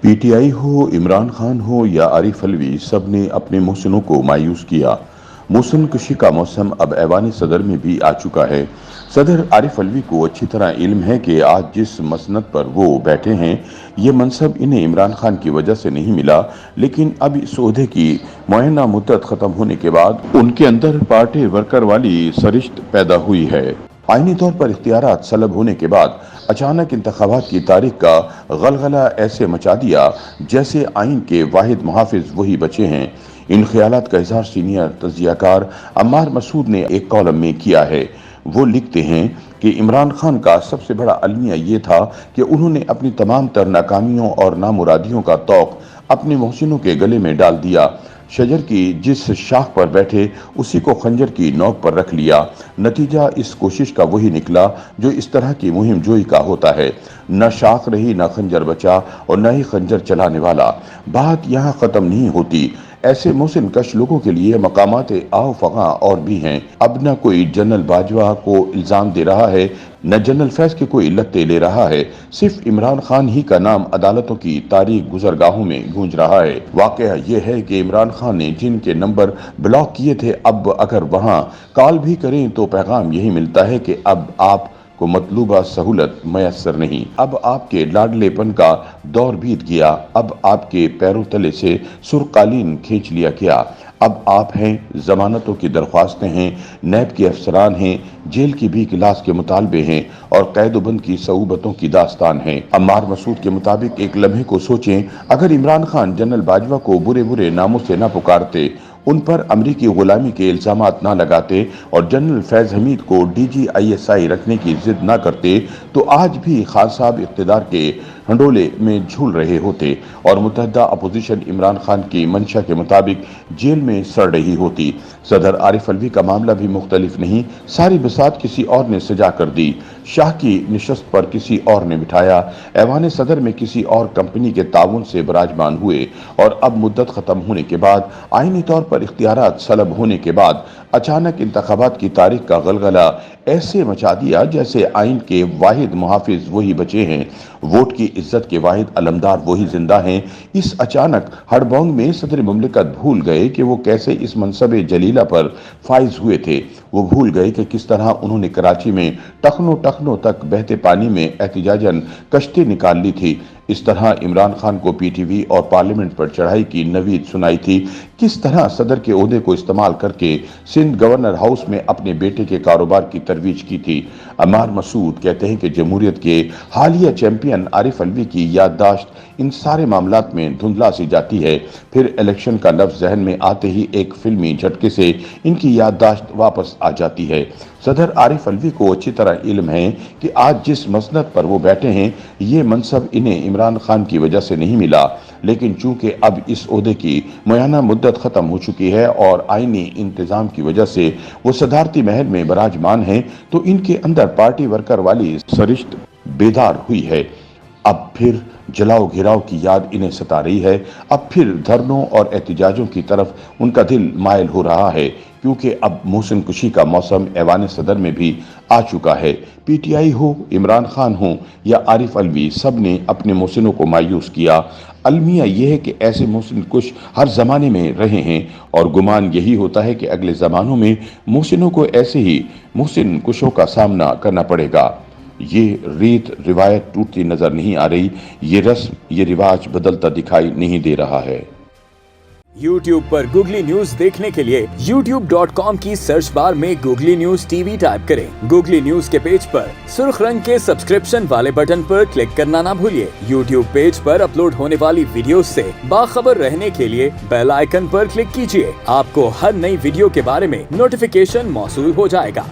P T I हो, इमरान खान हो या आरिफ अलवी, सब ने अपने मोहसिनों को मायूस किया। मोहसिन कशी का मौसम अब ऐवान सदर में भी आ चुका है। सदर आरिफ अलवी को अच्छी तरह इल्म है कि आज जिस मसनद पर वो बैठे हैं, ये मनसब इन्हें इमरान खान की वजह से नहीं मिला, लेकिन अब इस ओहदे की मुअय्यना मुद्दत खत्म होने के बाद उनके अंदर पार्टी वर्कर वाली सरिश्त पैदा हुई है। आईनी तौर पर इख्तियारात सलब होने के बाद अचानक इंतखाबात की तारीख का गलगला ऐसे मचा दिया जैसे आइन के वाहिद मुहाफिज वही बचे हैं। इन ख्यालात का इजहार सीनियर तज्जियाकार अम्मार मसूद ने एक कॉलम में किया है। वो लिखते हैं कि इमरान खान का सबसे बड़ा अलमिया ये था कि उन्होंने अपनी तमाम तर नाकामियों और नामुरादियों का तौक अपने मोहसिनों के गले में डाल दिया। शजर की जिस शाख पर बैठे उसी को खंजर की नोक पर रख लिया। नतीजा इस कोशिश का वही निकला जो इस तरह की मुहिम जोई का होता है। न शाख रही, न खंजर बचा और न ही खंजर चलाने वाला। बात यहाँ खत्म नहीं होती। ऐसे मोहसिन कश लोगों के लिए मकामात आओ फगा और भी हैं। अब न कोई जनरल बाजवा को इल्जाम दे रहा है, न जनरल फैज के कोई लत्ते ले रहा है। सिर्फ इमरान खान ही का नाम अदालतों की तारीख गुजरगाहों में गूंज रहा है। वाकया यह है कि इमरान खान ने जिनके नंबर ब्लॉक किए थे, अब अगर वहां कॉल भी करें तो पैगाम यही मिलता है कि अब आप को मतलूबा सहूलत मैसर नहीं। अब आपके लाडलेपन का दौर बीत गया। अब आपके पैरों तले से सुरकालीन खींच लिया गया। अब आप हैं, जमानतों की दरख्वास्तें हैं, नैब के अफसरान हैं, जेल की भी गिलास के मुतालबे हैं और कैदोबंद की सऊबतों की दास्तान है। अम्मार मसूद के मुताबिक एक लम्हे को सोचें, अगर इमरान खान जनरल बाजवा को बुरे बुरे नामों से न पुकारते, उन पर अमरीकी गुलामी के इल्जामात न लगाते और जनरल फैज हमीद को DGISI रखने की जिद न करते, तो आज भी खान साहब इख्तिदार के हंडोले में झूल रहे होते और मुत्तहदा अपोजिशन इमरान खान की मंशा के मुताबिक जेल में सड़ रही होती। सदर आरिफ अलवी का मामला भी मुख्तलिफ नहीं। सारी बसात किसी और ने सजा कर दी, शाह की निशस्त पर किसी और ने बिठाया, ऐवान सदर में किसी और कंपनी के ताउन से बराजमान हुए और अब मुद्दत खत्म होने के बाद, आईनी तौर पर इख्तियारात सलब होने के बाद अचानक इंतखाबात की तारीख का गलगला ऐसे मचा दिया जैसे आइन के वाहिद मुहाफिज वही बचे हैं, वोट की इज्जत के वाहिद अलमदार वही जिंदा हैं। इस अचानक हड़बोंग में सदर मुमलिकत भूल गए कि वो कैसे इस मनसबे जलीला पर फाइज हुए थे। वो भूल गए कि किस तरह उन्होंने कराची में टखनों तक बहते पानी में एहतिजाजन कश्ती निकाल ली थी। इस तरह इमरान खान को PTV और पार्लियामेंट पर चढ़ाई की नवीद सुनाई थी। किस तरह सदर के ओहदे को इस्तेमाल करके सिंध गवर्नर हाउस में अपने बेटे के कारोबार की तरवीज की थी। अम्मार मसूद कहते हैं कि जमहूरियत के हालिया चैंपियन आरिफ अलवी की याददाश्त इन सारे मामलात में धुंधला सी जाती है। फिर इलेक्शन का लफ्ज जहन में आते ही एक फिल्मी झटके से इनकी याददाश्त वापस आ जाती है। सदर आरिफ अलवी को अच्छी तरह इल्म है कि आज जिस मसनद पर वो बैठे हैं, ये मनसब इन्हें इमरान खान की वजह से नहीं मिला, लेकिन चूंकि अब इस ओहदे की मुअय्यना मुद्दत खत्म हो चुकी है और आईनी इंतजाम की वजह से वो सदारती महल में बराजमान हैं, तो इनके अंदर पार्टी वर्कर वाली सरिश्त बेदार हुई है। अब फिर जलाओ घिराव की याद इन्हें सता रही है। अब फिर धरनों और एहतिजाजों की तरफ उनका दिल मायल हो रहा है, क्योंकि अब मोहसिन कुशी का मौसम ऐवान सदर में भी आ चुका है। PTI हो, इमरान खान हो या आरिफ अलवी, सब ने अपने मोहसिनों को मायूस किया। अलमिया यह है कि ऐसे मोहसिन कुश हर जमाने में रहे हैं और गुमान यही होता है कि अगले जमानों में मोहसिनों को ऐसे ही मोहसिन कुशों का सामना करना पड़ेगा। ये रीत रिवायत टूटती नजर नहीं आ रही, ये रस्म ये रिवाज बदलता दिखाई नहीं दे रहा है। YouTube पर गूगली न्यूज देखने के लिए youtube.com की सर्च बार में गूगली न्यूज TV टाइप करें। गूगली न्यूज के पेज पर सुर्ख रंग के सब्सक्रिप्शन वाले बटन पर क्लिक करना ना भूलिए। YouTube पेज पर अपलोड होने वाली वीडियोस से बाखबर रहने के लिए बेल आइकन पर क्लिक कीजिए। आपको हर नई वीडियो के बारे में नोटिफिकेशन मौसूल हो जाएगा।